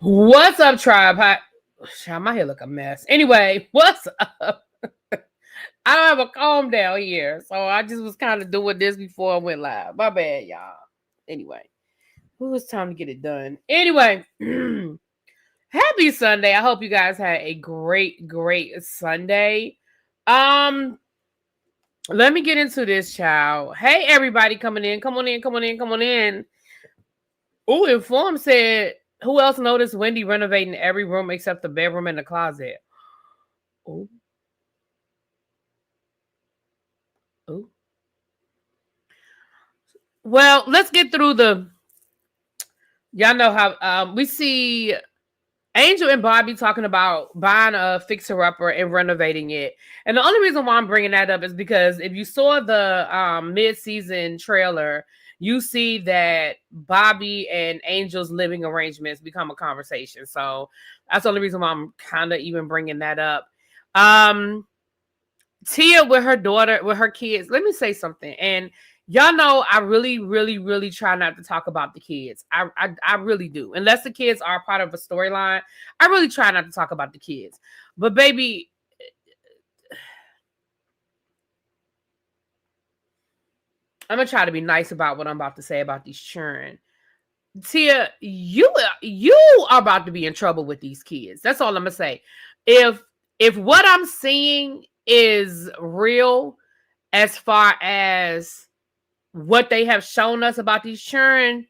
What's up, tribe? Hi. Child, my hair look a mess. Anyway, what's up? I don't have a comb down here, so I just was kind of doing this before I went live. My bad, y'all. Anyway, it's time to get it done. Anyway, happy Sunday. I hope you guys had a great Sunday. Let me get into this, child. Hey, everybody coming in. Come on in. Oh, Inform said, who else noticed Wendy renovating every room except the bedroom and the closet? Oh. Well, let's get through y'all know how we see Angel and Bobby talking about buying a fixer-upper and renovating it. And the only reason why I'm bringing that up is because if you saw the mid-season trailer, you see that Bobby and Angel's living arrangements become a conversation. So that's the only reason why I'm kind of even bringing that up. Tia with her daughter, with her kids, let me say something. And y'all know I really try not to talk about the kids. I really do. Unless the kids are part of a storyline, I really try not to talk about the kids. But baby, I'm gonna try to be nice about what I'm about to say about these children. Tia, you are about to be in trouble with these kids. That's all I'm gonna say. If what I'm seeing is real as far as what they have shown us about these children,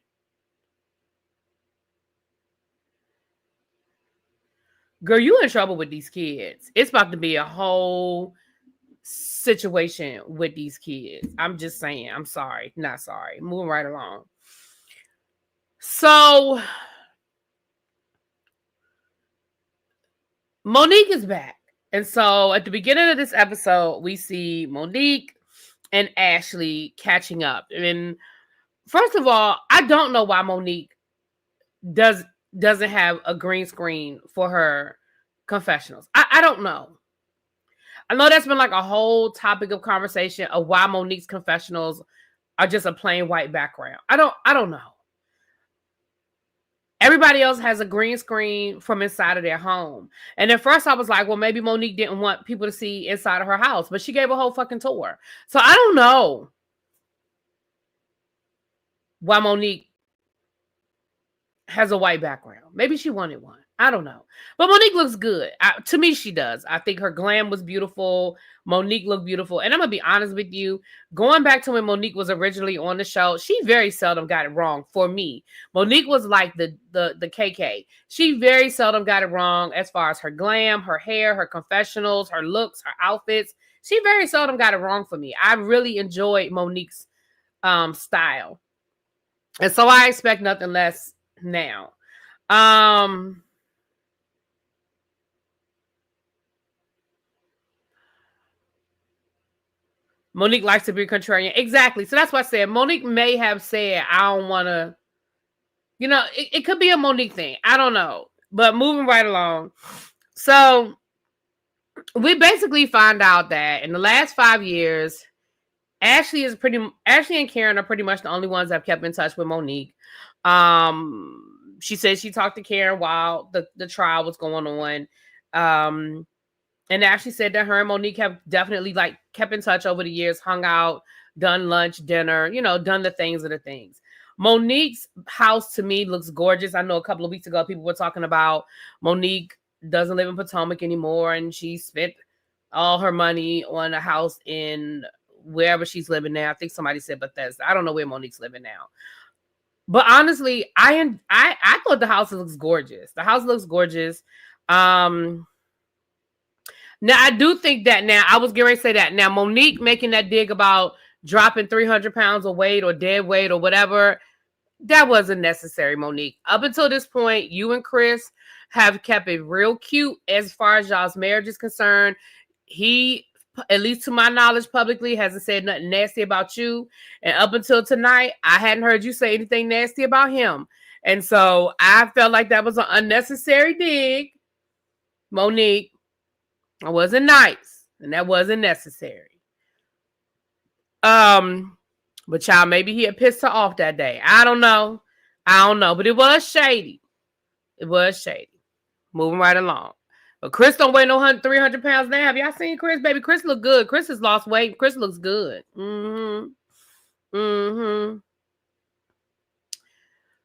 girl, you in trouble with these kids. It's about to be a whole situation with these kids. I'm just saying. I'm sorry. Not sorry. Moving right along. So Monique is back. And so at the beginning of this episode, we see Monique and Ashley catching up. And first of all, I don't know why Monique doesn't have a green screen for her confessionals. I don't know. I know that's been like a whole topic of conversation of why Monique's confessionals are just a plain white background. I don't know. Everybody else has a green screen from inside of their home. And at first I was like, well, maybe Monique didn't want people to see inside of her house, but she gave a whole fucking tour. So I don't know why Monique has a white background. Maybe she wanted one. I don't know. But Monique looks good. To me, she does. I think her glam was beautiful. Monique looked beautiful. And I'm going to be honest with you. Going back to when Monique was originally on the show, she very seldom got it wrong for me. Monique was like the KK. She very seldom got it wrong as far as her glam, her hair, her confessionals, her looks, her outfits. She very seldom got it wrong for me. I really enjoyed Monique's style. And so I expect nothing less now. Monique likes to be contrarian. Exactly. So that's what I said. Monique may have said, I don't want to, it could be a Monique thing. I don't know. But moving right along. So we basically find out that in the last 5 years, Ashley and Karen are pretty much the only ones that have kept in touch with Monique. She said she talked to Karen while the trial was going on. And Ashley said that her and Monique have definitely kept in touch over the years, hung out, done lunch, dinner, done the things. Monique's house to me looks gorgeous. I know a couple of weeks ago, people were talking about Monique doesn't live in Potomac anymore. And she spent all her money on a house in wherever she's living now. I think somebody said Bethesda. I don't know where Monique's living now. But honestly, I thought the house looks gorgeous. The house looks gorgeous. Now, I do think that I was getting ready to say that. Now, Monique making that dig about dropping 300 pounds of weight or dead weight or whatever, that wasn't necessary, Monique. Up until this point, you and Chris have kept it real cute as far as y'all's marriage is concerned. He, at least to my knowledge publicly, hasn't said nothing nasty about you. And up until tonight, I hadn't heard you say anything nasty about him. And so I felt like that was an unnecessary dig, Monique. It wasn't nice, and that wasn't necessary. But child, maybe he had pissed her off that day. I don't know, but it was shady. It was shady. Moving right along. But Chris don't weigh no 300 pounds now. Have y'all seen Chris? Baby, Chris look good. Chris has lost weight. Chris looks good.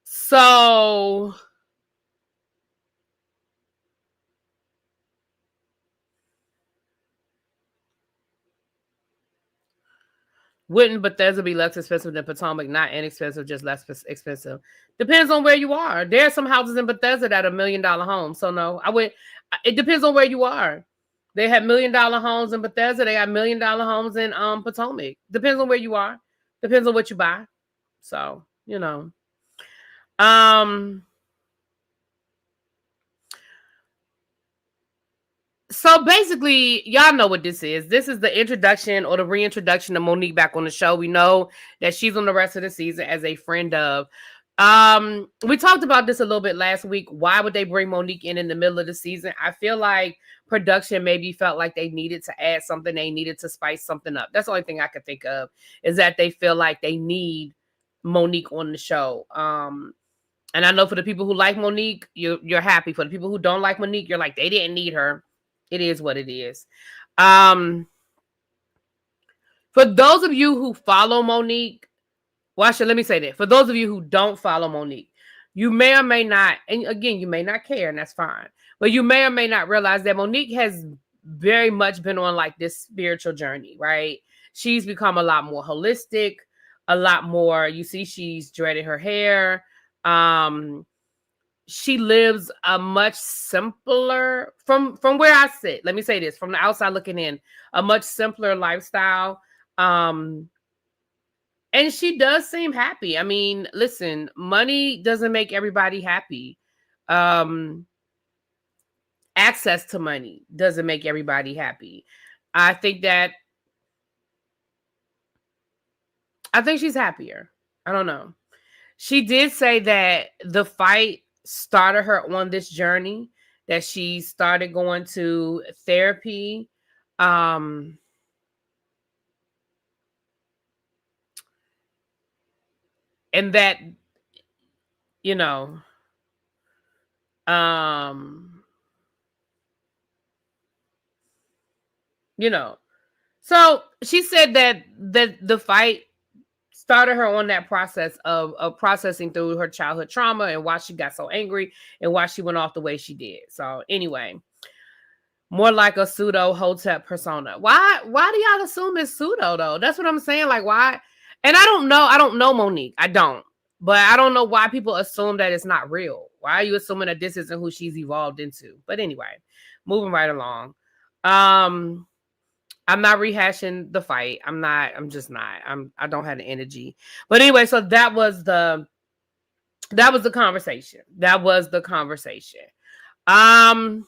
So wouldn't Bethesda be less expensive than Potomac? Not inexpensive, just less expensive. Depends on where you are. There are some houses in Bethesda that are $1 million homes. So no, I would. It depends on where you are. They have $1 million homes in Bethesda. They got $1 million homes in Potomac. Depends on where you are. Depends on what you buy. So you know. So basically, y'all know what this is. This is the introduction or the reintroduction of Monique back on the show. We know that she's on the rest of the season as a friend of. We talked about this a little bit last week. Why would they bring Monique in the middle of the season? I feel like production maybe felt like they needed to add something. They needed to spice something up. That's the only thing I could think of, is that they feel like they need Monique on the show. And I know for the people who like Monique, you're happy. For the people who don't like Monique, you're like, they didn't need her. It is what it is. For those of you who follow Monique, let me say that. For those of you who don't follow Monique, you may or may not, and again, you may not care, and that's fine. But you may or may not realize that Monique has very much been on like this spiritual journey, right? She's become a lot more holistic, a lot more, you see, she's dreaded her hair. She lives a much simpler, from where I sit, let me say this, from the outside looking in, a much simpler lifestyle. And she does seem happy. I mean, listen, money doesn't make everybody happy. Access to money doesn't make everybody happy. I think she's happier. I don't know. She did say that the fight started her on this journey, that she started going to therapy. And that, you know, so she said that the fight started her on that process of processing through her childhood trauma and why she got so angry and why she went off the way she did. So anyway, more like a pseudo Hotep persona. Why do y'all assume it's pseudo though? That's what I'm saying. Like why? And I don't know Monique. I don't. But I don't know why people assume that it's not real. Why are you assuming that this isn't who she's evolved into? But anyway, moving right along. I'm not rehashing the fight. I'm just not. I don't have the energy. But anyway, so that was the conversation. That was the conversation. I'm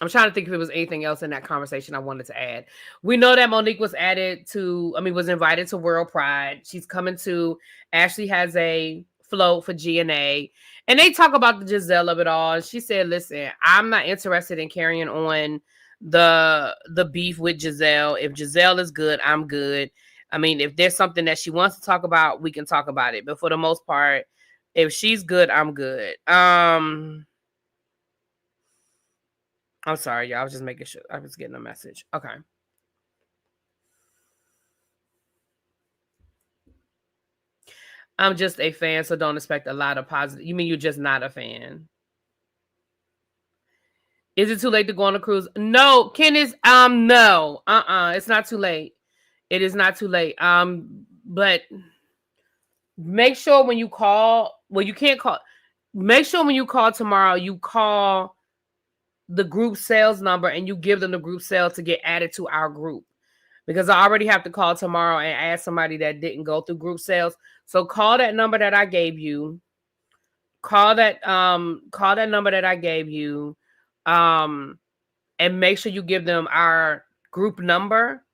trying to think if there was anything else in that conversation I wanted to add. We know that Monique was was invited to World Pride. She's coming to, Ashley has a float for G&A. And they talk about the Jazelle of it all. She said, listen, I'm not interested in carrying on the beef with Jazelle. If Jazelle is good, I'm good. I mean, if there's something that she wants to talk about, we can talk about it. But for the most part, if she's good, I'm good. I'm sorry, y'all. I was just making sure. I was getting a message. Okay. I'm just a fan, so don't expect a lot of positive. You mean you're just not a fan? Is it too late to go on a cruise? No, Ken is no. It's not too late. It is not too late. But make sure when you call, well, you can't call. Make sure when you call tomorrow, you call the group sales number and you give them the group sale to get added to our group. Because I already have to call tomorrow and ask somebody that didn't go through group sales. So call that number that I gave you. Call that number that I gave you. And make sure you give them our group number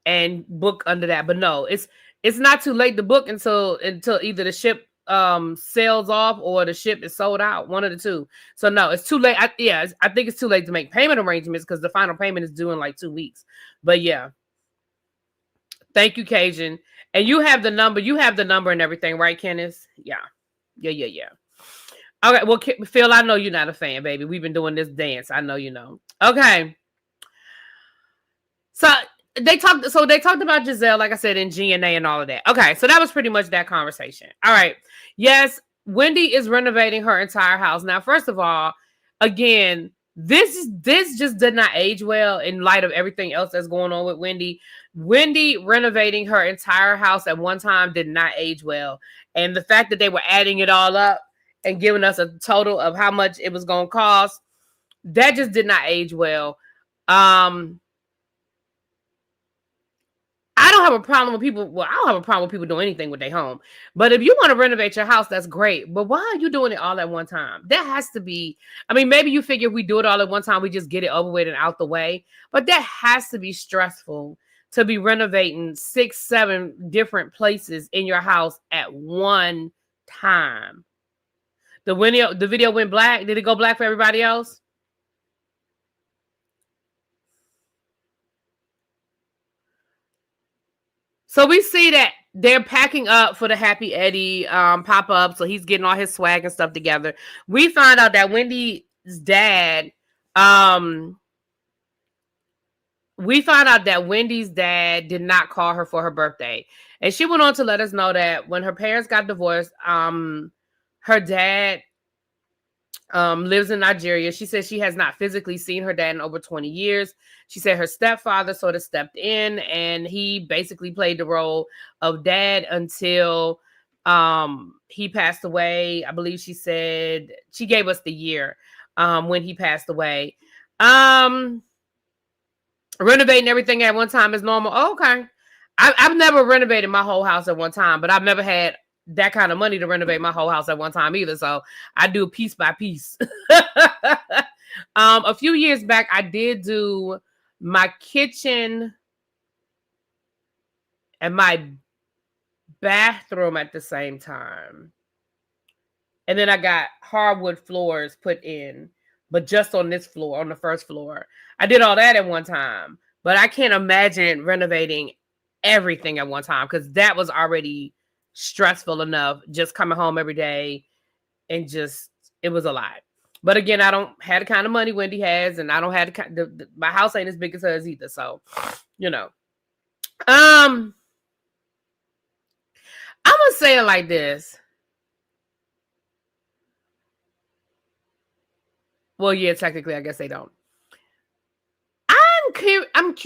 and book under that. But no, it's not too late to book until either the ship sails off or the ship is sold out. One of the two. So no, it's too late. I think it's too late to make payment arrangements because the final payment is due in like 2 weeks. But yeah. Thank you, Cajun. And you have the number. You have the number and everything, right, Kenneth? Yeah. Yeah. Okay, well, Phil, I know you're not a fan, baby. We've been doing this dance. I know you know. Okay. So they talked about Jazelle, like I said, in GNA and all of that. Okay, so that was pretty much that conversation. All right. Yes, Wendy is renovating her entire house. Now, first of all, again, this just did not age well in light of everything else that's going on with Wendy. Wendy renovating her entire house at one time did not age well. And the fact that they were adding it all up and giving us a total of how much it was going to cost, that just did not age well. I don't have a problem with people. Well, I don't have a problem with people doing anything with their home. But if you want to renovate your house, that's great. But why are you doing it all at one time? That has to be, I mean, maybe you figure if we do it all at one time, we just get it over with and out the way. But that has to be stressful to be renovating 6, 7 different places in your house at one time. The video went black. Did it go black for everybody else? So we see that they're packing up for the Happy Eddie pop-up. So he's getting all his swag and stuff together. We find out that Wendy's dad, did not call her for her birthday. And she went on to let us know that when her parents got divorced, her dad lives in Nigeria. She says she has not physically seen her dad in over 20 years. She said her stepfather sort of stepped in and he basically played the role of dad until he passed away. I believe she said she gave us the year when he passed away. Renovating everything at one time is normal. Oh, okay. I've never renovated my whole house at one time, but I've never had that kind of money to renovate my whole house at one time either. So I do piece by piece. A few years back, I did do my kitchen and my bathroom at the same time. And then I got hardwood floors put in, but just on this floor, on the first floor. I did all that at one time, but I can't imagine renovating everything at one time because that was already stressful enough just coming home every day and just it was a lot. But again, I don't have the kind of money Wendy has, and I don't have my house ain't as big as hers either. So, you know, I'm gonna say it like this. Well, yeah, technically, I guess they don't.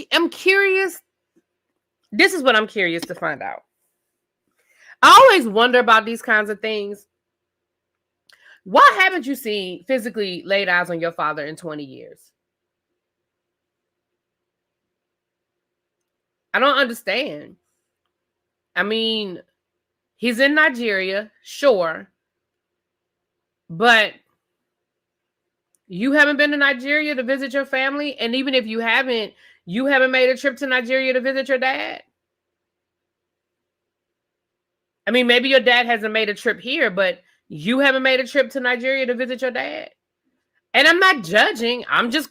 I'm curious. This is what I'm curious to find out. I always wonder about these kinds of things. Why haven't you seen physically laid eyes on your father in 20 years? I don't understand. I mean, he's in Nigeria, sure. But you haven't been to Nigeria to visit your family? And even if you haven't made a trip to Nigeria to visit your dad? I mean, maybe your dad hasn't made a trip here, but you haven't made a trip to Nigeria to visit your dad? And I'm not judging. I'm just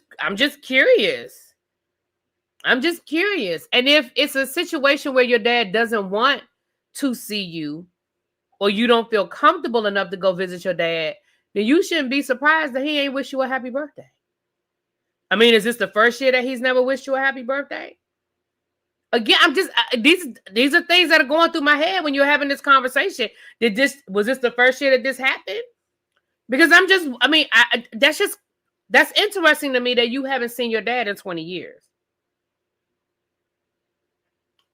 curious. I'm just curious. And if it's a situation where your dad doesn't want to see you or you don't feel comfortable enough to go visit your dad, then you shouldn't be surprised that he ain't wish you a happy birthday. I mean, is this the first year that he's never wished you a happy birthday? Again, I'm just these are things that are going through my head when you're having this conversation. Was this the first year that this happened? Because that's interesting to me that you haven't seen your dad in 20 years.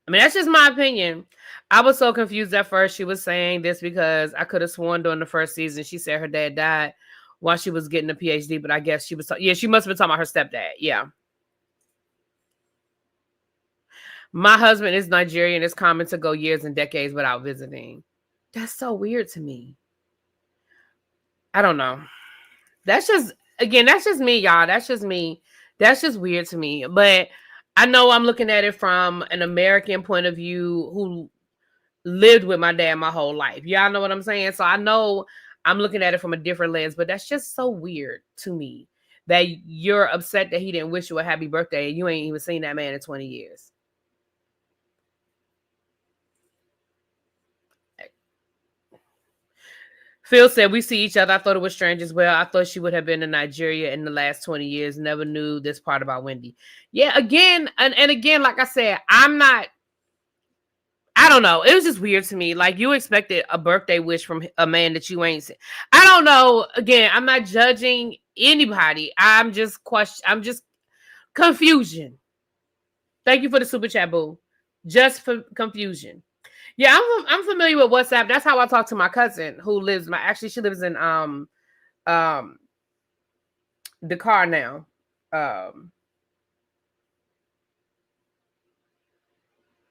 I mean, that's just my opinion. I was so confused at first. She was saying this because I could have sworn during the first season she said her dad died while she was getting a PhD, but I guess she was she must have been talking about her stepdad. Yeah. My husband is Nigerian. It's common to go years and decades without visiting. That's so weird to me. I don't know. That's just me, y'all. That's just me. That's just weird to me. But I know I'm looking at it from an American point of view who lived with my dad my whole life. Y'all know what I'm saying? So I know I'm looking at it from a different lens, but that's just so weird to me that you're upset that he didn't wish you a happy birthday and you ain't even seen that man in 20 years. Phil said, we see each other. I thought it was strange as well. I thought she would have been in Nigeria in the last 20 years. Never knew this part about Wendy. Yeah, again, and again, like I said, I don't know. It was just weird to me. Like, you expected a birthday wish from a man that you ain't seen. I don't know. Again, I'm not judging anybody. I'm just confusion. Thank you for the super chat, boo. Just for confusion. Yeah, I'm familiar with WhatsApp. That's how I talk to my cousin who lives she lives in the car now.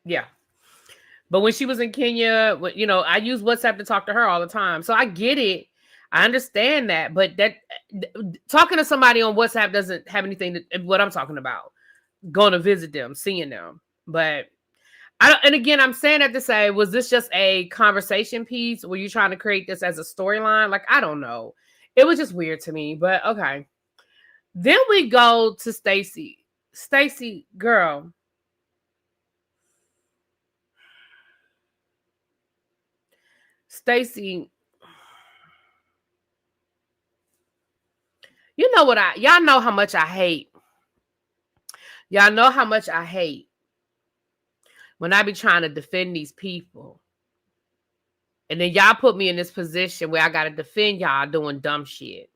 Yeah. But when she was in Kenya, I use WhatsApp to talk to her all the time. So I get it. I understand that, but talking to somebody on WhatsApp doesn't have anything to what I'm talking about. Going to visit them, seeing them. But and again, I'm saying that to say, was this just a conversation piece? Were you trying to create this as a storyline? Like, I don't know. It was just weird to me, but okay. Then we go to Stacy. Stacy, girl. Stacy, you know what y'all know how much I hate. Y'all know how much I hate when I be trying to defend these people. And then y'all put me in this position where I got to defend y'all doing dumb shit.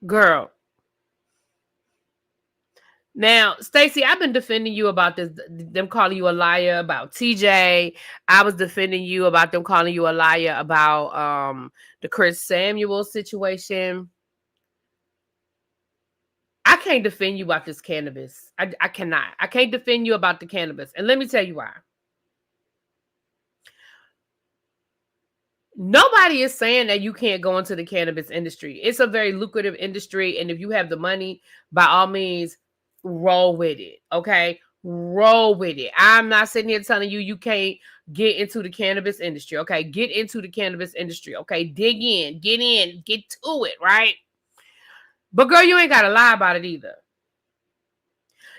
Girl. Now, Stacy, I've been defending you about this, them calling you a liar about TJ. I was defending you about them calling you a liar about the Chris Samuel situation. I can't defend you about this cannabis. I cannot. I can't defend you about the cannabis. And let me tell you why. Nobody is saying that you can't go into the cannabis industry. It's a very lucrative industry. And if you have the money, by all means, roll with it. Okay? Roll with it. I'm not sitting here telling you can't get into the cannabis industry. Okay? Get into the cannabis industry. Okay? Dig in. Get to it. Right? But girl, you ain't got to lie about it either.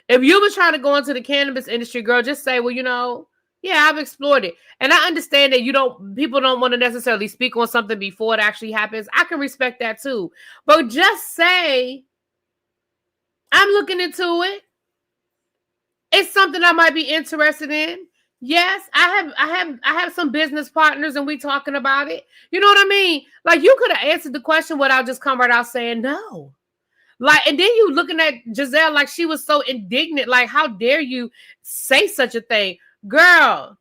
If you were trying to go into the cannabis industry, girl, just say, well, yeah, I've explored it. And I understand that people don't want to necessarily speak on something before it actually happens. I can respect that too. But just say, I'm looking into it. It's something I might be interested in. Yes, I have some business partners and we talking about it. You know what I mean? Like, you could have answered the question without just come right out saying no. Like, and then you looking at Jazelle like she was so indignant. Like, how dare you say such a thing? Girl,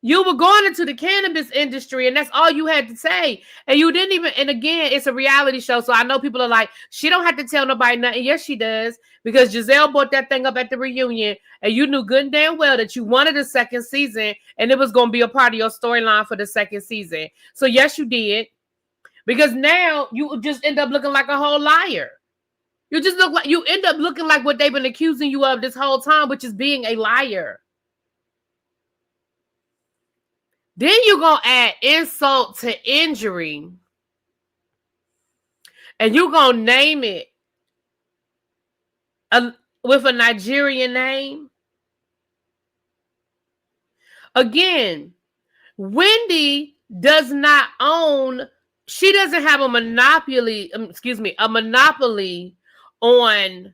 you were going into the cannabis industry and that's all you had to say. And you didn't even, and again, it's a reality show. So I know people are like, she don't have to tell nobody nothing. Yes, she does. Because Jazelle brought that thing up at the reunion and you knew good and damn well that you wanted a second season and it was going to be a part of your storyline for the second season. So yes, you did. Because now you just end up looking like a whole liar. You end up looking like what they've been accusing you of this whole time, which is being a liar. Then you're going to add insult to injury. And you're going to name it with a Nigerian name. Again, Wendy does not own, she doesn't have a monopoly on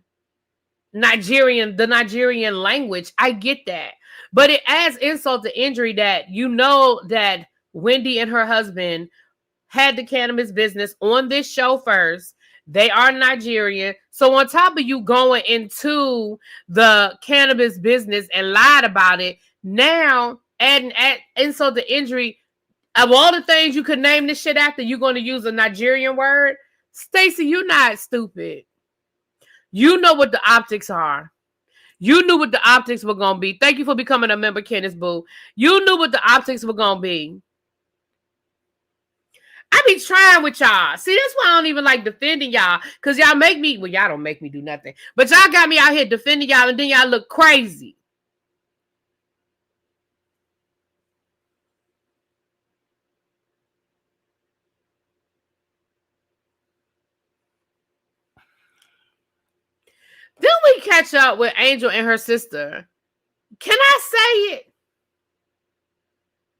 the Nigerian language. I get that. But it adds insult to injury that that Wendy and her husband had the cannabis business on this show first. They are Nigerian. So on top of you going into the cannabis business and lied about it, now adding insult to injury, of all the things you could name this shit after, you're going to use a Nigerian word? Stacy, you're not stupid. You know what the optics are. You knew what the optics were going to be. Thank you for becoming a member, Kenneth Boo. You knew what the optics were going to be. I be trying with y'all. See, that's why I don't even like defending y'all. Because y'all make me, well, y'all don't make me do nothing. But y'all got me out here defending y'all and then y'all look crazy. Then we catch up with Angel and her sister. Can I say it?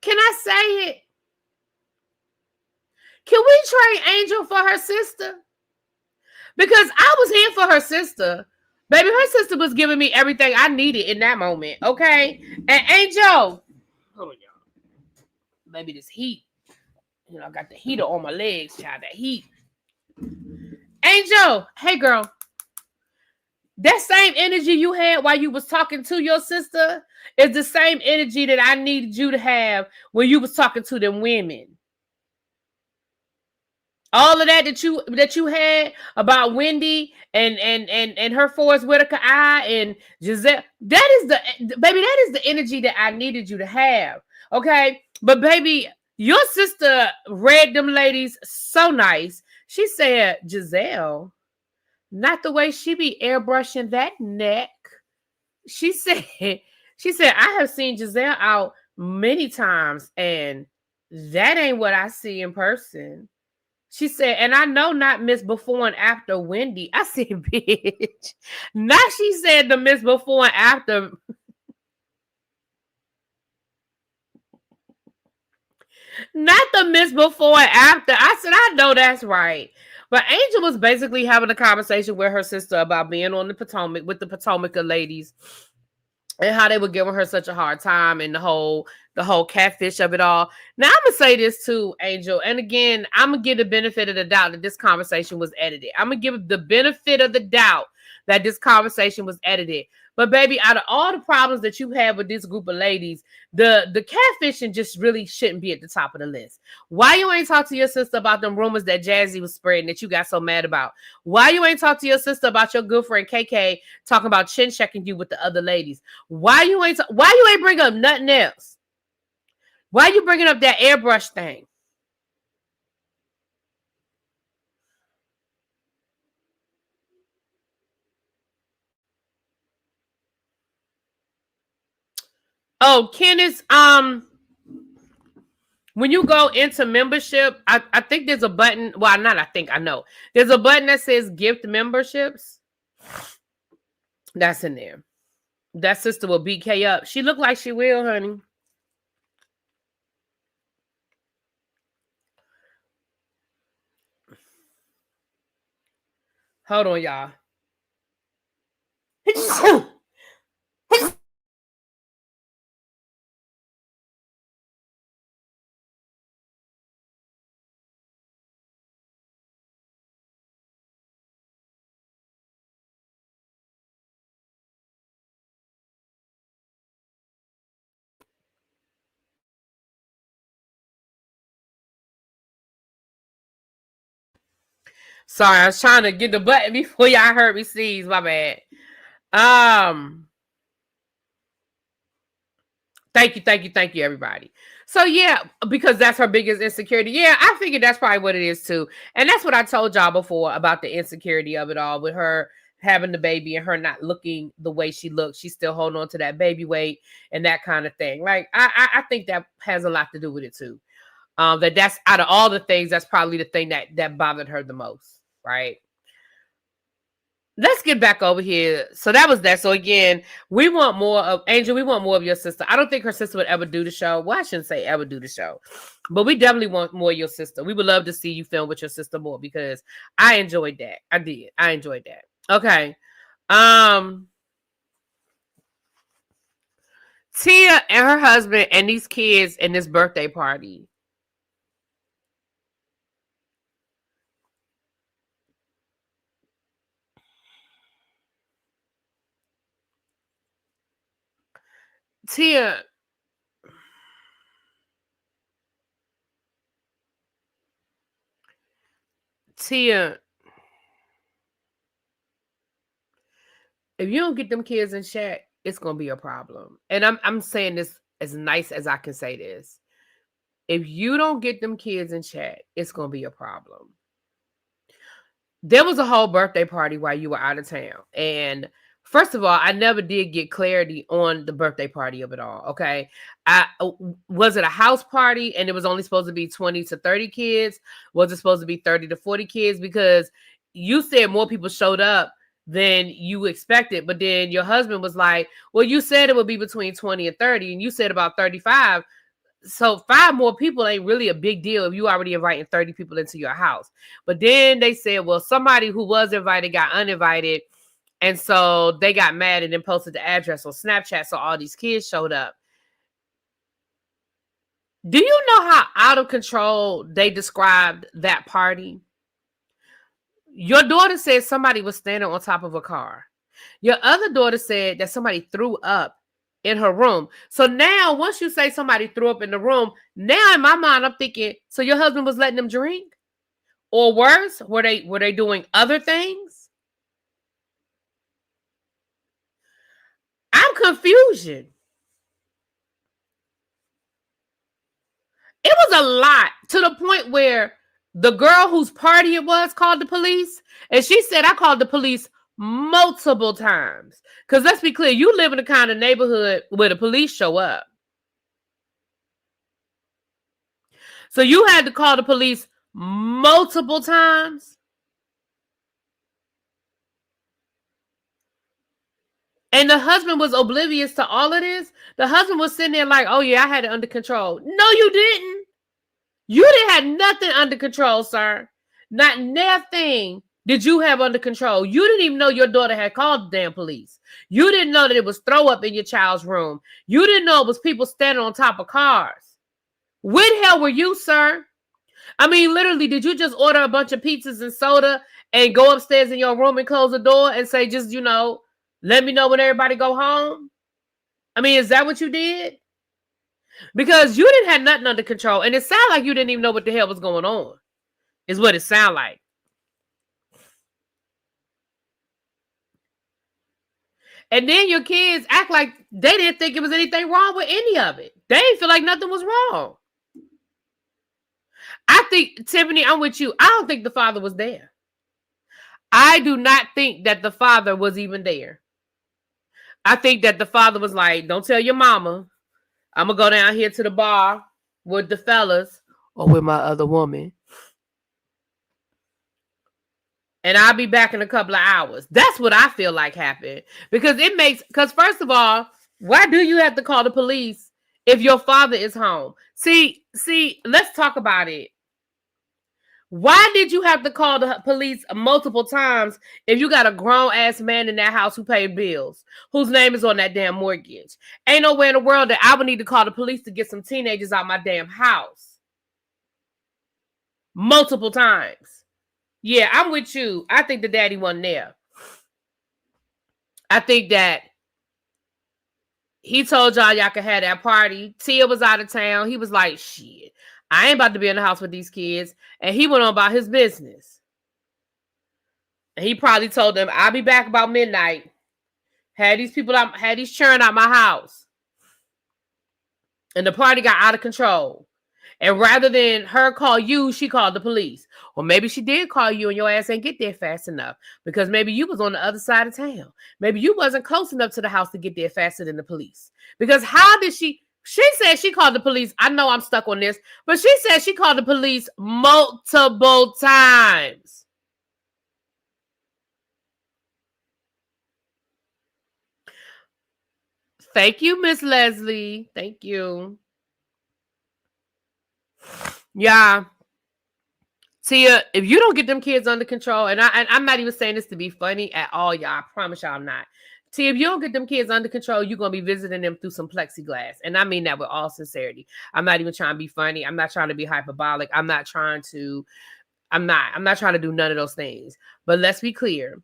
Can I say it? Can we trade Angel for her sister? Because I was here for her sister. Baby, her sister was giving me everything I needed in that moment, okay? And Angel, hold on, y'all. Maybe this heat. You know, I got the heater on my legs, child. That heat. Angel, hey girl. That same energy you had while you was talking to your sister is the same energy that I needed you to have when you was talking to them women. All of that you had about Wendy and her Forrest Whitaker eye and Jazelle, that is the baby, that is the energy that I needed you to have. Okay. But baby, your sister read them ladies so nice. She said, Jazelle, not the way she be airbrushing that neck. She said, I have seen Jazelle out many times, and that ain't what I see in person. She said, and I know not Miss Before and After Wendy. I said, bitch. Now she said the Miss Before and After. Not the Miss Before and After. I said, I know that's right. But Angel was basically having a conversation with her sister about being on the Potomac with the Potomac ladies and how they were giving her such a hard time and the whole catfish of it all. Now I'm gonna say this too, Angel, and again, I'm gonna give the benefit of the doubt that this conversation was edited. I'm gonna give the benefit of the doubt that this conversation was edited. But baby, out of all the problems that you have with this group of ladies, the catfishing just really shouldn't be at the top of the list. Why you ain't talk to your sister about them rumors that Jazzy was spreading that you got so mad about? Why you ain't talk to your sister about your good friend KK talking about chin checking you with the other ladies? Why you ain't bring up nothing else? Why you bringing up that airbrush thing? Oh, Kenneth, when you go into membership, I think there's a button. Well, not I think, I know. There's a button that says gift memberships. That's in there. That sister will beat K up. She look like she will, honey. Hold on, y'all. Sorry, I was trying to get the button before y'all heard me sneeze. My bad. Thank you, everybody. So yeah, because that's her biggest insecurity. Yeah, I figured that's probably what it is too. And that's what I told y'all before about the insecurity of it all with her having the baby and her not looking the way she looks. She's still holding on to that baby weight and that kind of thing. Like I think that has a lot to do with it too. That's out of all the things, that's probably the thing that bothered her the most, right? Let's get back over here. So that was that. So again, we want more of Angel. We want more of your sister. I don't think her sister would ever do the show. Well, I shouldn't say ever do the show, but we definitely want more of your sister. We would love to see you film with your sister more because I enjoyed that. I did. I enjoyed that. Okay. Tia and her husband and these kids and this birthday party. Tia, if you don't get them kids in check, it's gonna be a problem. And I'm saying this as nice as I can say this. If you don't get them kids in check, it's gonna be a problem. There was a whole birthday party while you were out of town. And first of all, I never did get clarity on the birthday party of it all. Okay. Was it a house party and it was only supposed to be 20 to 30 kids? Was it supposed to be 30 to 40 kids? Because you said more people showed up than you expected. But then your husband was like, well, you said it would be between 20 and 30, and you said about 35. So 5 more people ain't really a big deal if you already inviting 30 people into your house. But then they said, well, somebody who was invited got uninvited. And so they got mad and then posted the address on Snapchat. So all these kids showed up. Do you know how out of control they described that party? Your daughter said somebody was standing on top of a car. Your other daughter said that somebody threw up in her room. So now, once you say somebody threw up in the room, now in my mind, I'm thinking, so your husband was letting them drink? Or worse, were they doing other things? I'm confusion. It was a lot, to the point where the girl whose party it was called the police. And she said, I called the police multiple times. Because let's be clear, you live in the kind of neighborhood where the police show up. So you had to call the police multiple times. And the husband was oblivious to all of this. The husband was sitting there like, oh yeah, I had it under control. No, you didn't. You didn't have nothing under control, sir. Not nothing did you have under control. You didn't even know your daughter had called the damn police. You didn't know that it was throw up in your child's room. You didn't know it was people standing on top of cars. Where the hell were you, sir? I mean, literally, did you just order a bunch of pizzas and soda and go upstairs in your room and close the door and say, just, let me know when everybody go home? I mean, is that what you did? Because you didn't have nothing under control. And it sounded like you didn't even know what the hell was going on. Is what it sounded like. And then your kids act like they didn't think it was anything wrong with any of it. They didn't feel like nothing was wrong. I think, Tiffany, I'm with you. I don't think the father was there. I do not think that the father was even there. I think that the father was like, don't tell your mama. I'm going to go down here to the bar with the fellas or with my other woman. And I'll be back in a couple of hours. That's what I feel like happened. Because first of all, why do you have to call the police if your father is home? See, let's talk about it. Why did you have to call the police multiple times if you got a grown-ass man in that house who paid bills, whose name is on that damn mortgage? Ain't nowhere in the world that I would need to call the police to get some teenagers out my damn house. Multiple times. Yeah, I'm with you. I think the daddy wasn't there. I think that he told y'all could have that party. Tia was out of town. He was like, shit, I ain't about to be in the house with these kids. And he went on about his business. And he probably told them, I'll be back about midnight. Had these churn out my house. And the party got out of control. And rather than her call you, she called the police. Or maybe she did call you and your ass ain't get there fast enough. Because maybe you was on the other side of town. Maybe you wasn't close enough to the house to get there faster than the police. Because how did she said she called the police. I know I'm stuck on this. But she said she called the police multiple times. Thank you, Miss Leslie. Thank you. Yeah. Tia, if you don't get them kids under control, and I'm not even saying this to be funny at all, y'all. I promise y'all I'm not. Tia, if you don't get them kids under control, you're going to be visiting them through some plexiglass. And I mean that with all sincerity. I'm not even trying to be funny. I'm not trying to be hyperbolic. I'm not trying to do none of those things. But let's be clear.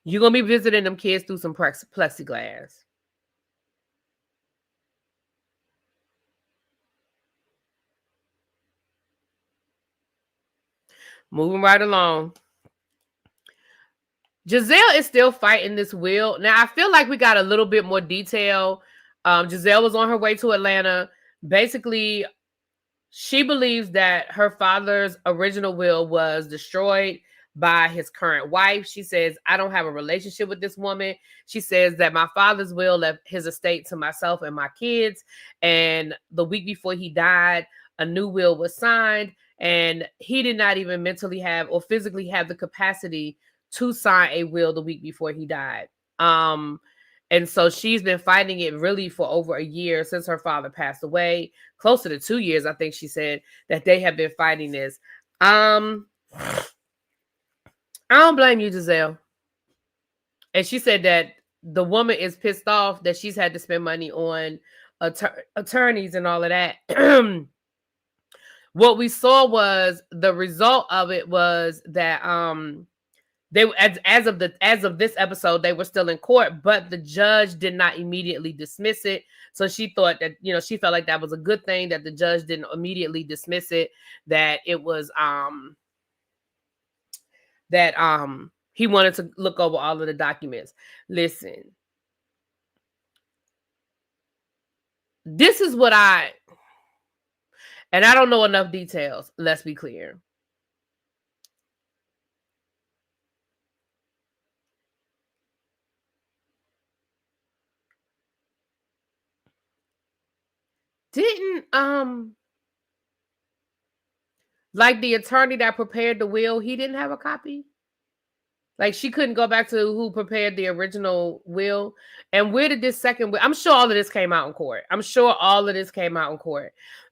You're going to be visiting them kids through some plexiglass. Moving right along. Jazelle is still fighting this will. Now, I feel like we got a little bit more detail. Jazelle was on her way to Atlanta. Basically, she believes that her father's original will was destroyed by his current wife. She says, I don't have a relationship with this woman. She says that my father's will left his estate to myself and my kids. And the week before he died, a new will was signed. and he did not even mentally have or physically have the capacity to sign a will the week before he died. And so she's been fighting it really for over a year since her father passed away. Closer to 2 years, I think she said, that they have been fighting this. I don't blame you, Jazelle. And she said that the woman is pissed off that she's had to spend money on attorneys and all of that. What we saw was the result of it was that they as of this episode, they were still in court, but the judge did not immediately dismiss it. So she thought that, she felt like that was a good thing that the judge didn't immediately dismiss it, that it was he wanted to look over all of the documents. Listen, this is what and I don't know enough details, let's be clear. Didn't like the attorney that prepared the will, he didn't have a copy? Like, she couldn't go back to who prepared the original will. And where did this second will? I'm sure all of this came out in court.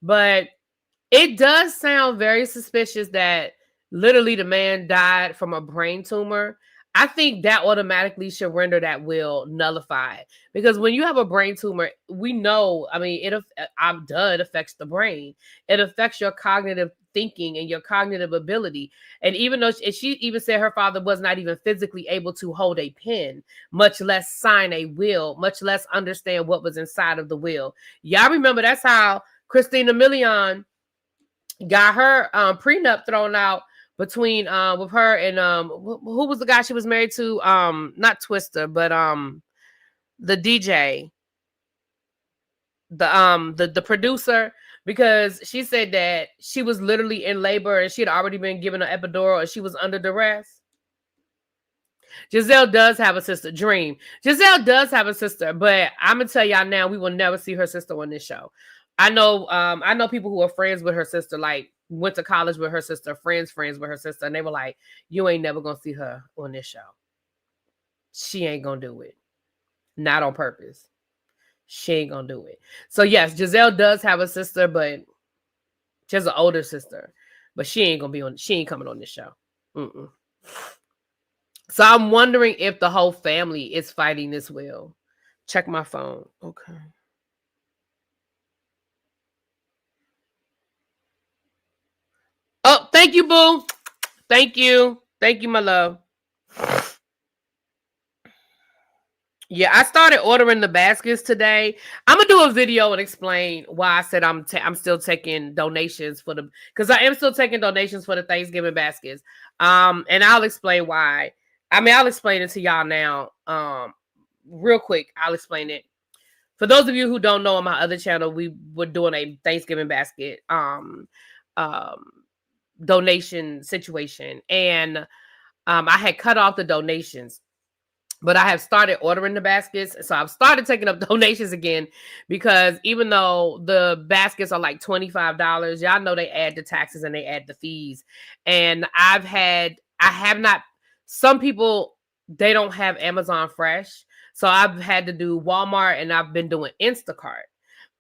But it does sound very suspicious that literally the man died from a brain tumor. I think that automatically should render that will nullified, because when you have a brain tumor, we know, I mean, it affects the brain. It affects your cognitive thinking and your cognitive ability. And even though she even said her father was not even physically able to hold a pen, much less sign a will, much less understand what was inside of the will. Y'all remember that's how Christina Milian got her prenup thrown out between with her and who was the guy she was married to? Not Twister, but the DJ, the producer, because she said that she was literally in labor and she had already been given an epidural and she was under duress. Jazelle does have a sister, Dream. Jazelle does have a sister, but I'm gonna tell y'all now, we will never see her sister on this show. I know people who are friends with her sister, like went to college with her sister, friends with her sister, and they were like, you ain't never gonna see her on this show. She ain't gonna do it. Not on purpose. She ain't gonna do it. So yes, Jazelle does have a sister, but she has an older sister. But she ain't coming on this show. Mm-mm. So I'm wondering if the whole family is fighting this will. Check my phone. Okay. Oh, thank you, boo. Thank you. Thank you, my love. Yeah, I started ordering the baskets today. I'm gonna do a video and explain why I said I'm still taking donations because I am still taking donations for the Thanksgiving baskets. And I'll explain why. I mean, I'll explain it to y'all now. Real quick, I'll explain it. For those of you who don't know, on my other channel, we were doing a Thanksgiving basket donation situation, and I had cut off the donations, but I have started ordering the baskets. So I've started taking up donations again, because even though the baskets are like $25, y'all know they add the taxes and they add the fees. And some people, they don't have Amazon Fresh. So I've had to do Walmart, and I've been doing Instacart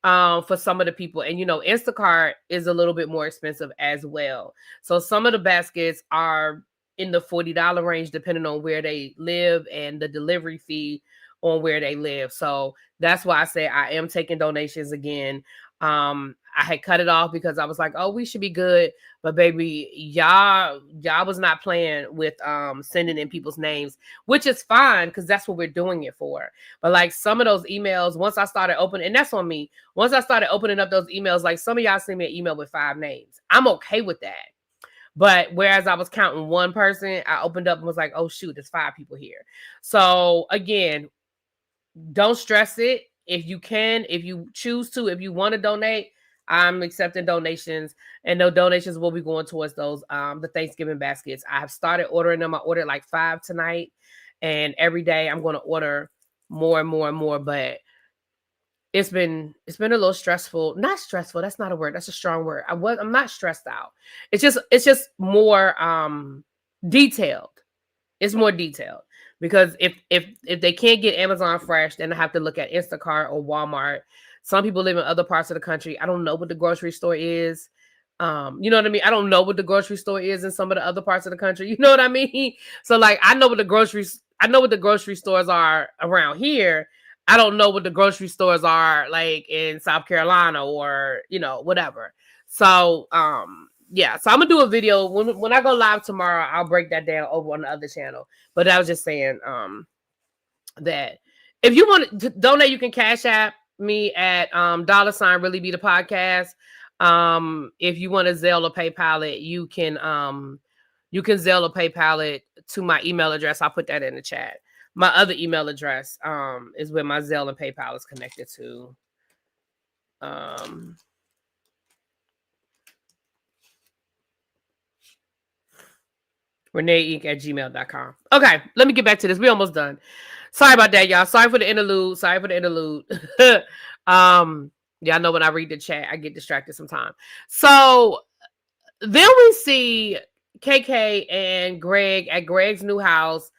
for some of the people. And, Instacart is a little bit more expensive as well. So some of the baskets are in the $40 range, depending on where they live and the delivery fee on where they live. So that's why I say I am taking donations again. I had cut it off because I was like, oh, we should be good. But baby, y'all was not playing with sending in people's names, which is fine because that's what we're doing it for. But like some of those emails, once I started opening, and that's on me, once I started opening up those emails, like some of y'all send me an email with 5 names. I'm okay with that. But whereas I was counting one person, I opened up and was like, oh, shoot, there's 5 people here. So again, don't stress it. If you can, if you choose to, if you want to donate, I'm accepting donations, and no donations will be going towards those the Thanksgiving baskets. I have started ordering them. I ordered like 5 tonight, and every day I'm going to order more and more and more. But it's been a little stressful. Not stressful. That's not a word. That's a strong word. I'm not stressed out. It's just more detailed. It's more detailed because if they can't get Amazon Fresh, then I have to look at Instacart or Walmart. Some people live in other parts of the country. I don't know what the grocery store is. You know what I mean? I don't know what the grocery store is in some of the other parts of the country. You know what I mean? So like I know what the grocery stores are around here. I don't know what the grocery stores are like in South Carolina or, whatever. So, yeah, so I'm gonna do a video when I go live tomorrow. I'll break that down over on the other channel. But I was just saying that if you want to donate, you can Cash App me at $ really be the podcast. If you want to Zelle or PayPal it, you can Zelle or PayPal it to my email address. I'll put that in the chat. My other email address is where my Zelle and PayPal is connected to. ReneeInc@gmail.com. Okay, let me get back to this. We're almost done. Sorry about that, y'all. Sorry for the interlude. Y'all know when I read the chat, I get distracted sometimes. So then we see KK and Greg at Greg's new house.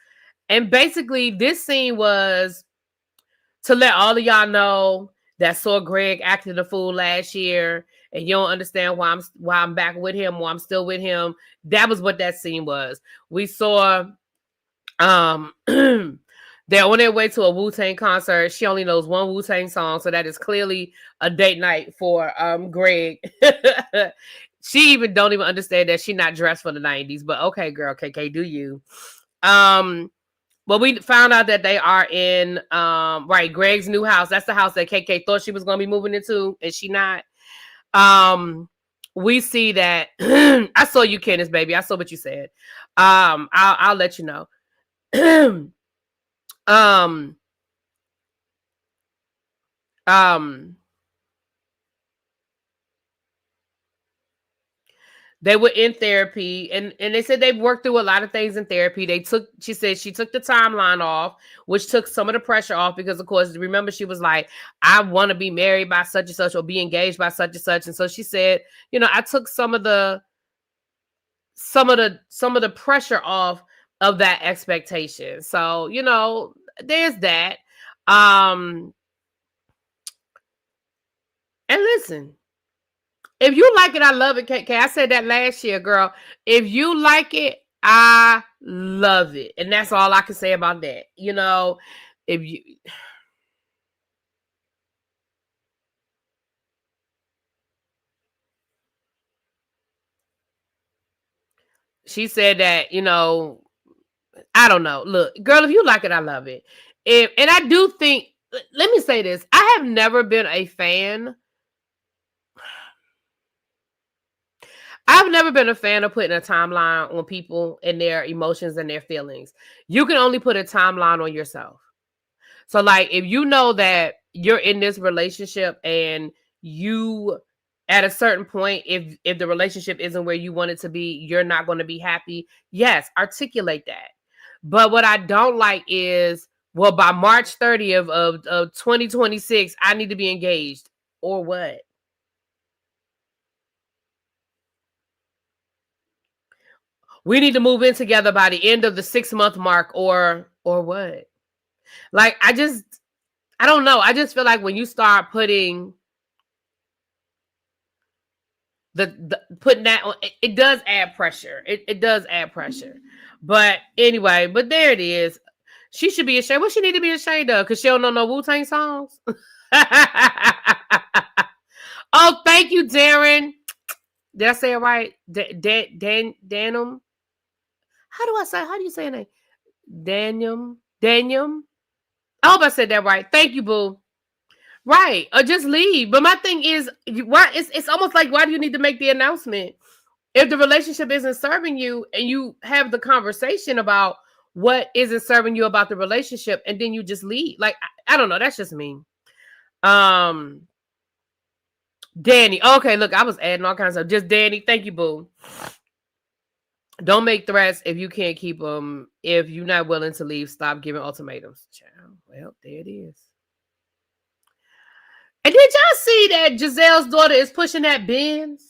And basically, this scene was to let all of y'all know that saw Greg acting a fool last year, and you don't understand why I'm back with him, why I'm still with him. That was what that scene was. We saw they're on their way to a Wu-Tang concert. She only knows one Wu-Tang song, so that is clearly a date night for Greg. She don't even understand that she's not dressed for the 90s, but okay, girl, KK, do you? Well, we found out that they are in Greg's new house. That's the house that KK thought she was going to be moving into, and she not. We see that I saw you, Candace, baby. I saw what you said. I'll let you know. They were in therapy, and they said they've worked through a lot of things in therapy. She said she took the timeline off, which took some of the pressure off because, of course, remember she was like, I want to be married by such and such or be engaged by such and such. And so she said, I took some of the pressure off of that expectation. So, there's that. And listen, if you like it, I love it, KK. I said that last year, girl. If you like it, I love it. And that's all I can say about that. If you... She said that, I don't know. Look, girl, if you like it, I love it. And I do think, let me say this. I have never been a fan. I've never been a fan of putting a timeline on people and their emotions and their feelings. You can only put a timeline on yourself. So, like, if you know that you're in this relationship and you, at a certain point, if the relationship isn't where you want it to be, you're not going to be happy. Yes, articulate that. But what I don't like is, well, by March 30th of 2026, I need to be engaged. Or what? We need to move in together by the end of the 6-month mark, or what? Like, I don't know. I just feel like when you start putting putting that on, it does add pressure. It does add pressure. But anyway, but there it is. She should be ashamed. What she need to be ashamed of? Because she don't know no Wu-Tang songs. Oh, thank you, Darren. Did I say it right? Danum. How do you say your name? Danium. I hope I said that right. Thank you, boo. Right. Or just leave. But my thing is, why it's almost like, why do you need to make the announcement? If the relationship isn't serving you and you have the conversation about what isn't serving you about the relationship, and then you just leave. Like, I don't know. That's just me. Danny. Okay, look, I was adding all kinds of stuff. Just Danny. Thank you, boo. Don't make threats if you can't keep them. If you're not willing to leave, stop giving ultimatums. Child. Well, there it is. And did y'all see that Jazelle's daughter is pushing that Benz?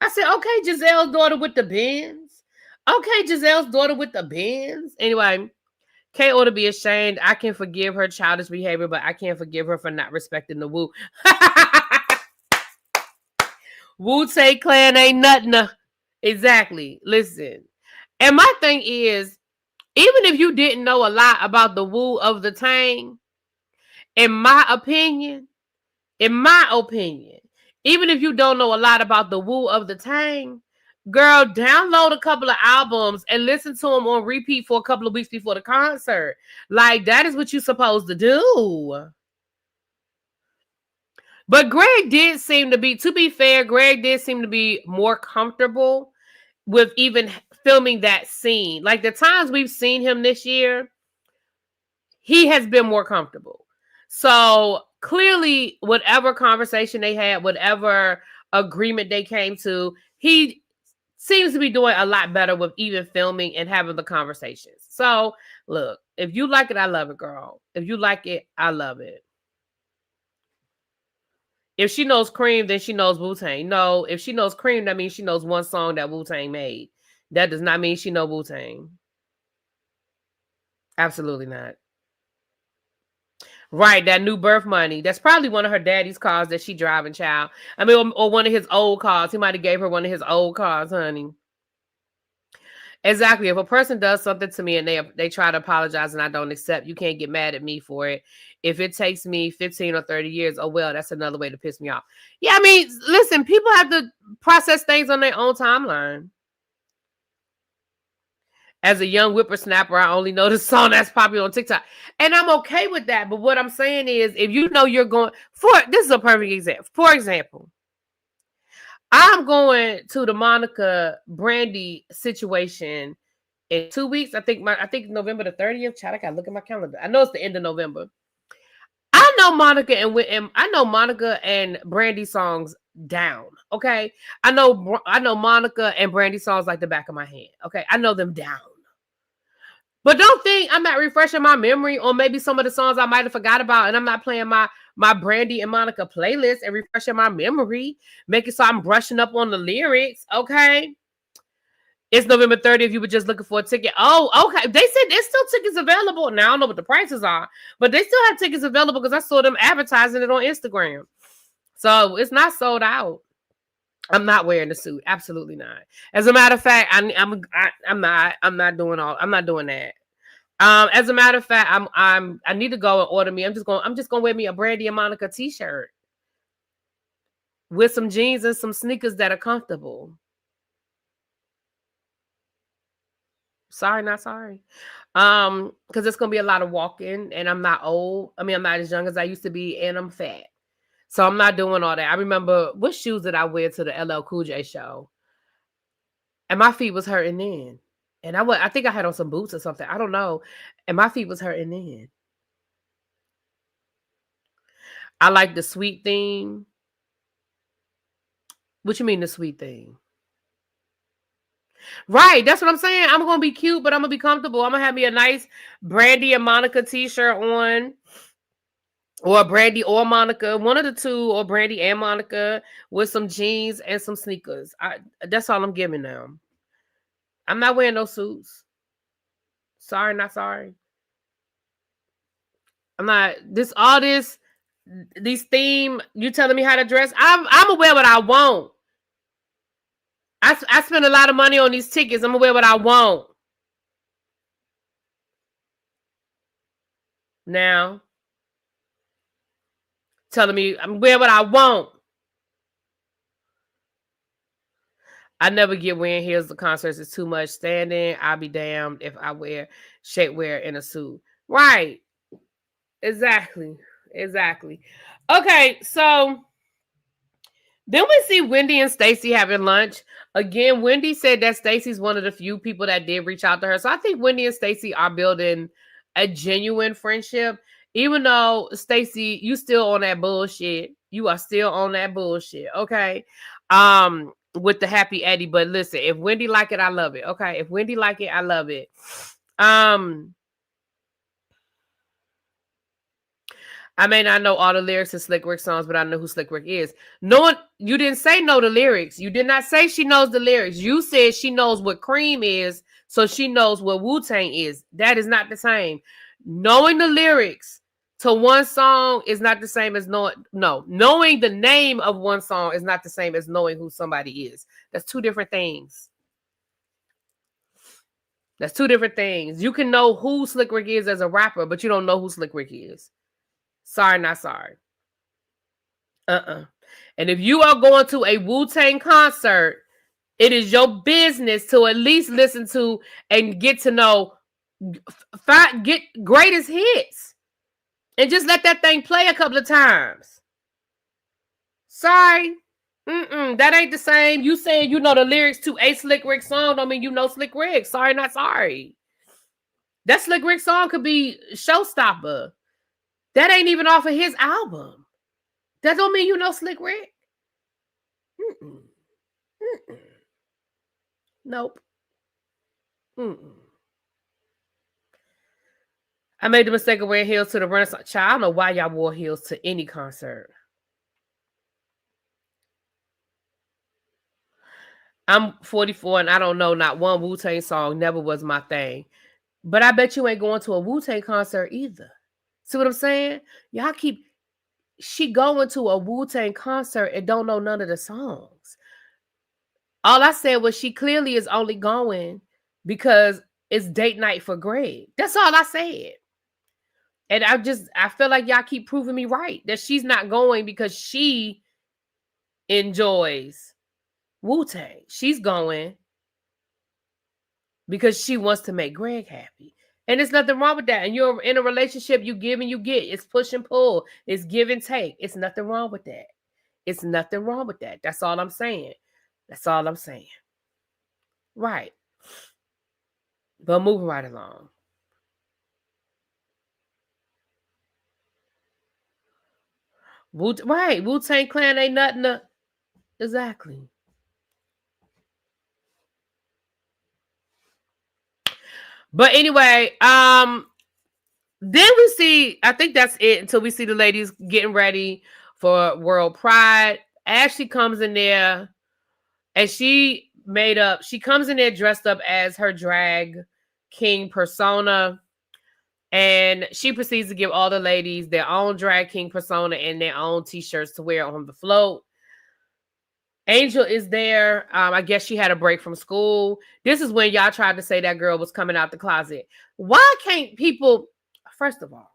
I said, okay, Jazelle's daughter with the Benz. Okay, Jazelle's daughter with the Benz. Anyway, Kay ought to be ashamed. I can forgive her childish behavior, but I can't forgive her for not respecting the Wu. Wu-Tang Clan ain't nothing. Exactly. Listen. And my thing is, even if you didn't know a lot about the Wu of the Tang, in my opinion, even if you don't know a lot about the Wu of the Tang, girl, download a couple of albums and listen to them on repeat for a couple of weeks before the concert. Like, that is what you're supposed to do. But Greg did seem to be fair, Greg did seem to be more comfortable with even filming that scene. Like, the times we've seen him this year, he has been more comfortable. So clearly, whatever conversation they had, whatever agreement they came to, he seems to be doing a lot better with even filming and having the conversations. So look, if you like it, I love it, girl. If you like it, I love it. If she knows Cream, then she knows Wu-Tang. No, if she knows Cream, that means she knows one song that Wu-Tang made. That does not mean she knows Wu-Tang. Absolutely not. Right, that new birth money. That's probably one of her daddy's cars that she driving, child. I mean, or one of his old cars. He might have gave her one of his old cars, honey. Exactly. If a person does something to me and they try to apologize and I don't accept, you can't get mad at me for it. If it takes me 15 or 30 years, oh, well, that's another way to piss me off. Yeah, I mean, listen, people have to process things on their own timeline. As a young whippersnapper, I only know the song that's popular on TikTok. And I'm okay with that. But what I'm saying is, if you know you're going this is a perfect example. For example, I'm going to the Monica Brandy situation in 2 weeks. I think November the 30th. Child, I gotta look at my calendar. I know it's the end of November. I know Monica and Brandy songs down. Okay. I know Monica and Brandy songs like the back of my hand. Okay. I know them down. But don't think I'm not refreshing my memory on maybe some of the songs I might have forgot about, and I'm not playing my Brandy and Monica playlist and refreshing my memory, making so I'm brushing up on the lyrics. Okay. It's November 30th. If you were just looking for a ticket. Oh, okay. They said there's still tickets available. Now I don't know what the prices are, but they still have tickets available because I saw them advertising it on Instagram. So it's not sold out. I'm not wearing the suit. Absolutely not. As a matter of fact, I'm not doing that. As a matter of fact, I need to go and order me. I'm just gonna wear me a Brandy and Monica t-shirt with some jeans and some sneakers that are comfortable. Sorry, not sorry. Because it's gonna be a lot of walking, and I'm not old. I mean, I'm not as young as I used to be, and I'm fat. So I'm not doing all that. I remember what shoes did I wear to the LL Cool J show? And my feet was hurting then. And I think I had on some boots or something. I don't know. And my feet was hurting then. I like the sweet theme. What you mean the sweet theme? Right. That's what I'm saying. I'm going to be cute, but I'm going to be comfortable. I'm going to have me a nice Brandy and Monica t-shirt on. Or Brandy or Monica, one of the two, or Brandy and Monica with some jeans and some sneakers. That's all I'm giving them. I'm not wearing no suits. Sorry, not sorry. I'm not these theme. You telling me how to dress? I'm gonna wear what I want. I spend a lot of money on these tickets. I'm gonna wear what I want. Now, telling me I'm wear what I want. I never get wearing heels to concerts. It's too much standing. I'll be damned if I wear shapewear in a suit. Right. Exactly. Okay, so then we see Wendy and Stacy having lunch. Again, Wendy said that Stacy's one of the few people that did reach out to her. So I think Wendy and Stacy are building a genuine friendship. Even though, Stacy, you still on that bullshit. You are still on that bullshit, okay? With the happy Eddie. But listen, if Wendy like it, I love it. Okay. If Wendy like it, I love it. I may not know all the lyrics to Slick Rick songs, but I know who Slick Rick is. No one, you didn't say know the lyrics. You did not say she knows the lyrics. You said she knows what Cream is, so she knows what Wu-Tang is. That is not the same. Knowing the lyrics to one song is not the same as knowing the name of one song is not the same as knowing who somebody is. That's two different things. That's two different things. You can know who Slick Rick is as a rapper, but you don't know who Slick Rick is. Sorry, not sorry. And if you are going to a Wu-Tang concert, it is your business to at least listen to and get to know, get greatest hits, and just let that thing play a couple of times. Sorry. That ain't the same. You saying you know the lyrics to a Slick Rick song don't mean you know Slick Rick. Sorry, not sorry. That Slick Rick song could be Showstopper. That ain't even off of his album. That don't mean you know Slick Rick. Nope. I made the mistake of wearing heels to the Renaissance. Child, I don't know why y'all wore heels to any concert. I'm 44 and I don't know not one Wu-Tang song. Never was my thing. But I bet you ain't going to a Wu-Tang concert either. See what I'm saying? Y'all keep... She going to a Wu-Tang concert and don't know none of the songs. All I said was she clearly is only going because it's date night for Greg. That's all I said. And I feel like y'all keep proving me right. That she's not going because she enjoys Wu-Tang. She's going because she wants to make Greg happy. And there's nothing wrong with that. And you're in a relationship, you give and you get. It's push and pull. It's give and take. It's nothing wrong with that. It's nothing wrong with that. That's all I'm saying. That's all I'm saying. Right. But moving right along. Right. Wu-Tang Clan ain't nothing to... Exactly. But anyway, then we see, I think that's it until we see the ladies getting ready for World Pride. Ashley comes in there and she comes in there dressed up as her drag king persona. And she proceeds to give all the ladies their own drag king persona and their own t-shirts to wear on the float. Angel is there. I guess she had a break from school. This is when y'all tried to say that girl was coming out the closet. Why can't people, first of all,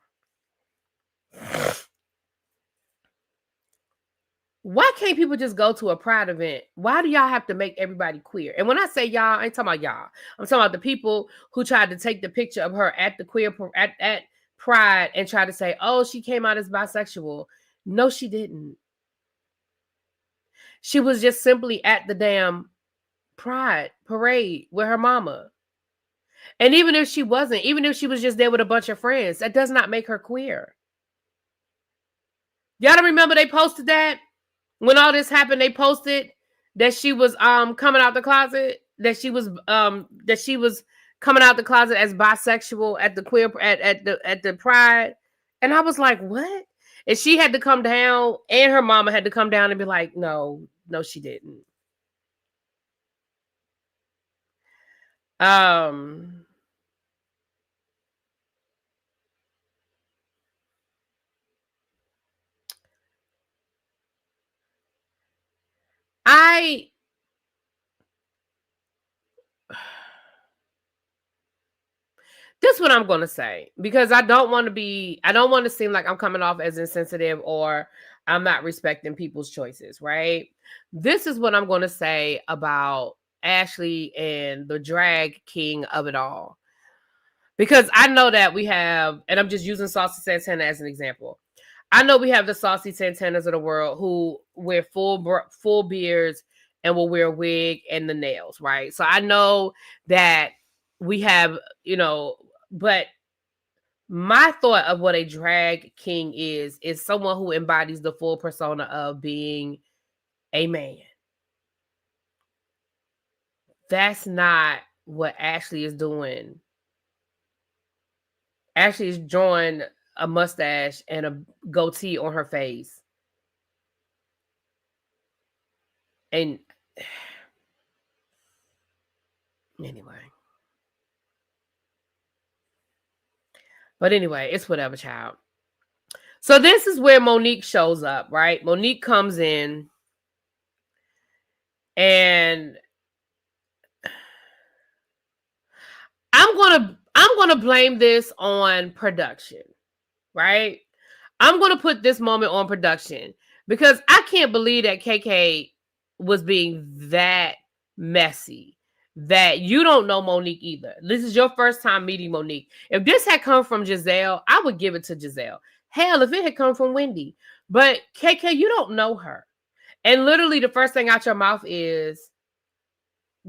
why can't people just go to a Pride event? Why do y'all have to make everybody queer? And when I say y'all, I ain't talking about y'all. I'm talking about the people who tried to take the picture of her at the queer at Pride and try to say, oh, she came out as bisexual. No, she didn't. She was just simply at the damn Pride parade with her mama. And even if she wasn't, even if she was just there with a bunch of friends, that does not make her queer. Y'all don't remember they posted that? When all this happened, they posted that she was coming out the closet, that she was coming out the closet as bisexual at the queer at the Pride. And I was like, what? And she had to come down, and her mama had to come down and be like, no, she didn't. This is what I'm going to say, because I don't want to seem like I'm coming off as insensitive or I'm not respecting people's choices, right? This is what I'm going to say about Ashley and the drag king of it all. Because I know that we have, and I'm just using Saucy Santana as an example. I know we have the Saucy Santanas of the world who wear full beards and will wear a wig and the nails, right? So I know that we have, but my thought of what a drag king is someone who embodies the full persona of being a man. That's not what Ashley is doing. Ashley is drawing a mustache and a goatee on her face. And anyway. But anyway, it's whatever, child. So this is where Monique shows up, right? Monique comes in and I'm gonna blame this on production, right? I'm gonna put this moment on production because I can't believe that KK was being that messy. That you don't know Monique either. This is your first time meeting Monique. If this had come from Jazelle, I would give it to Jazelle. Hell, if it had come from Wendy. But KK, you don't know her. And literally the first thing out your mouth is,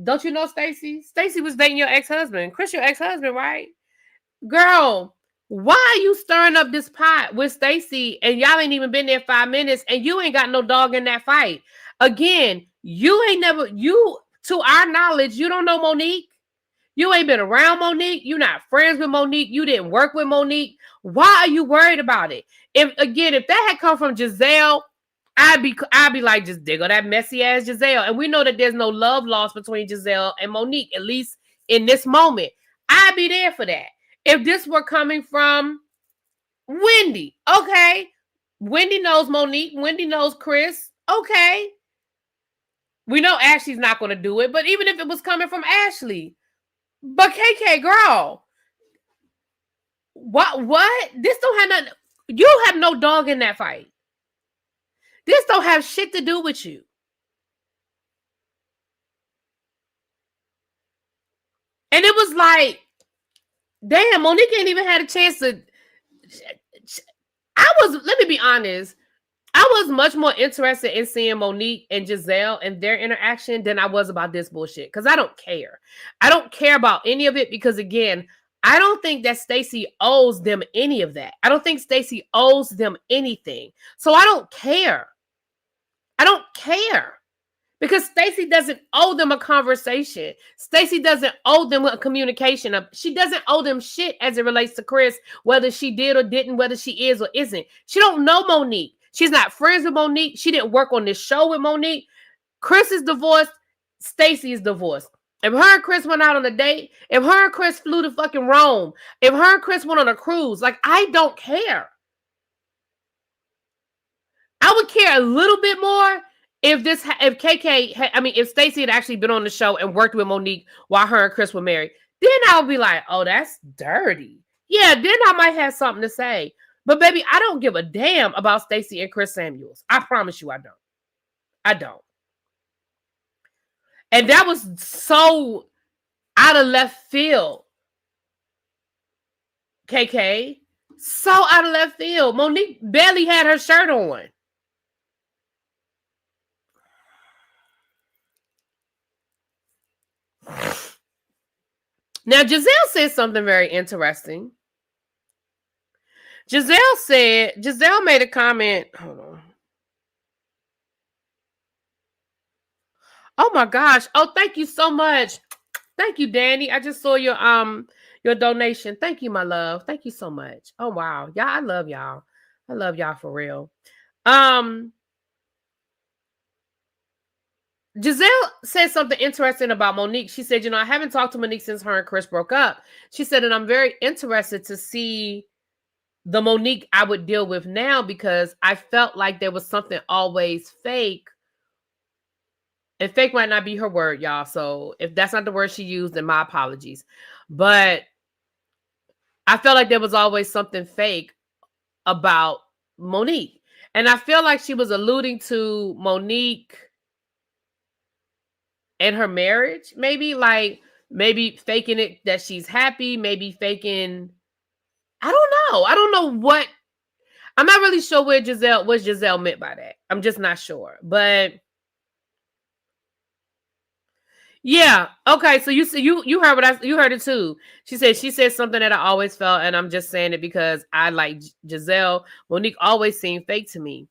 don't you know Stacy? Stacy was dating your ex-husband. Chris, your ex-husband, right? Girl, why are you stirring up this pot with Stacy and y'all ain't even been there 5 minutes and you ain't got no dog in that fight? Again, to our knowledge, you don't know Monique. You ain't been around Monique. You're not friends with Monique. You didn't work with Monique. Why are you worried about it? If that had come from Jazelle, I'd be like, just dig on that messy ass Jazelle. And we know that there's no love lost between Jazelle and Monique, at least in this moment. I'd be there for that. If this were coming from Wendy, okay. Wendy knows Monique. Wendy knows Chris. Okay. We know Ashley's not going to do it, but even if it was coming from Ashley, but KK, girl, what? This don't have nothing. You have no dog in that fight. This don't have shit to do with you. And it was like, damn, Monique ain't even had a chance to. Let me be honest, I was much more interested in seeing Monique and Jazelle and their interaction than I was about this bullshit. Because I don't care. I don't care about any of it because, again, I don't think that Stacy owes them any of that. I don't think Stacy owes them anything. So I don't care. I don't care. Because Stacy doesn't owe them a conversation. Stacy doesn't owe them a communication. She doesn't owe them shit as it relates to Chris, whether she did or didn't, whether she is or isn't. She don't know Monique. She's not friends with Monique. She didn't work on this show with Monique. Chris is divorced. Stacy is divorced. If her and Chris went out on a date, if her and Chris flew to fucking Rome, if her and Chris went on a cruise, like, I don't care. I would care a little bit more if Stacy had actually been on the show and worked with Monique while her and Chris were married. Then I would be like, oh, that's dirty. Yeah, then I might have something to say. But baby, I don't give a damn about Stacy and Chris Samuels. I promise you I don't. I don't. And that was so out of left field. KK. So out of left field. Monique barely had her shirt on. Now, Jazelle said something very interesting. Jazelle made a comment. Hold on. Oh my gosh. Oh, thank you so much. Thank you, Danny. I just saw your donation. Thank you, my love. Thank you so much. Oh wow. Y'all, I love y'all. I love y'all for real. Jazelle said something interesting about Monique. She said, I haven't talked to Monique since her and Chris broke up. She said, and I'm very interested to see the Monique I would deal with now because I felt like there was something always fake. And fake might not be her word, y'all. So if that's not the word she used, then my apologies. But I felt like there was always something fake about Monique. And I feel like she was alluding to Monique and her marriage, maybe faking it that she's happy, maybe faking, I don't know what, I'm not really sure what Jazelle meant by that. I'm just not sure, but yeah. Okay. So you heard you heard it too. She said something that I always felt, and I'm just saying it because I like Jazelle. Monique always seemed fake to me.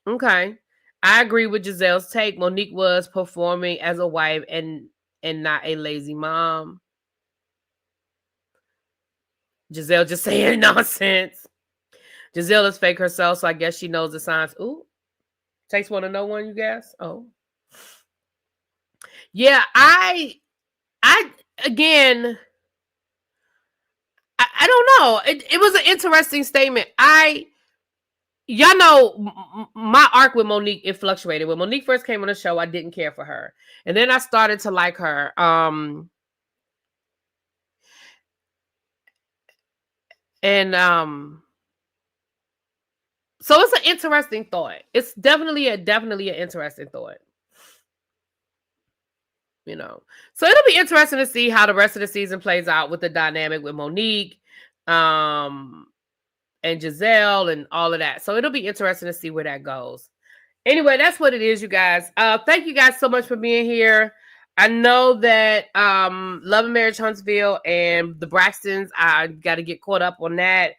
Okay. I agree with Jazelle's take. Monique was performing as a wife and not a lazy mom. Jazelle just saying nonsense. Jazelle is fake herself, so I guess she knows the signs. Ooh, Takes want to know one, you guys. Oh, yeah. Again, I don't know. It was an interesting statement. Y'all know my arc with Monique, it fluctuated. When Monique first came on the show, I didn't care for her, and then I started to like her. So it's an interesting thought. It's definitely an interesting thought. You know, so it'll be interesting to see how the rest of the season plays out with the dynamic with Monique, and Jazelle and all of that. So it'll be interesting to see where that goes. Anyway, that's what it is, you guys. Thank you guys so much for being here. I know that Love and Marriage Huntsville and the Braxtons, I got to get caught up on that.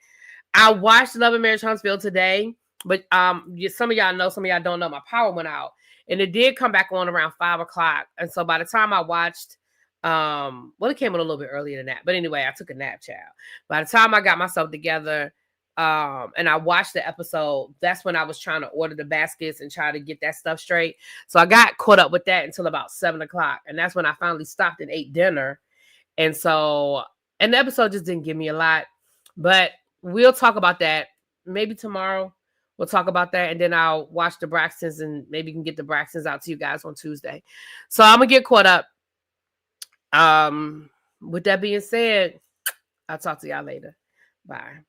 I watched Love and Marriage Huntsville today, but some of y'all know, some of y'all don't know, my power went out. And it did come back on around 5 o'clock. And so by the time I watched, it came on a little bit earlier than that. But anyway, I took a nap, child. By the time I got myself together, and I watched the episode, that's when I was trying to order the baskets and try to get that stuff straight. So I got caught up with that until about 7 o'clock. And that's when I finally stopped and ate dinner. And the episode just didn't give me a lot. But we'll talk about that maybe tomorrow. We'll talk about that, and then I'll watch the Braxtons, and maybe can get the Braxtons out to you guys on Tuesday. So I'm gonna get caught up. With that being said, I'll talk to y'all later. Bye.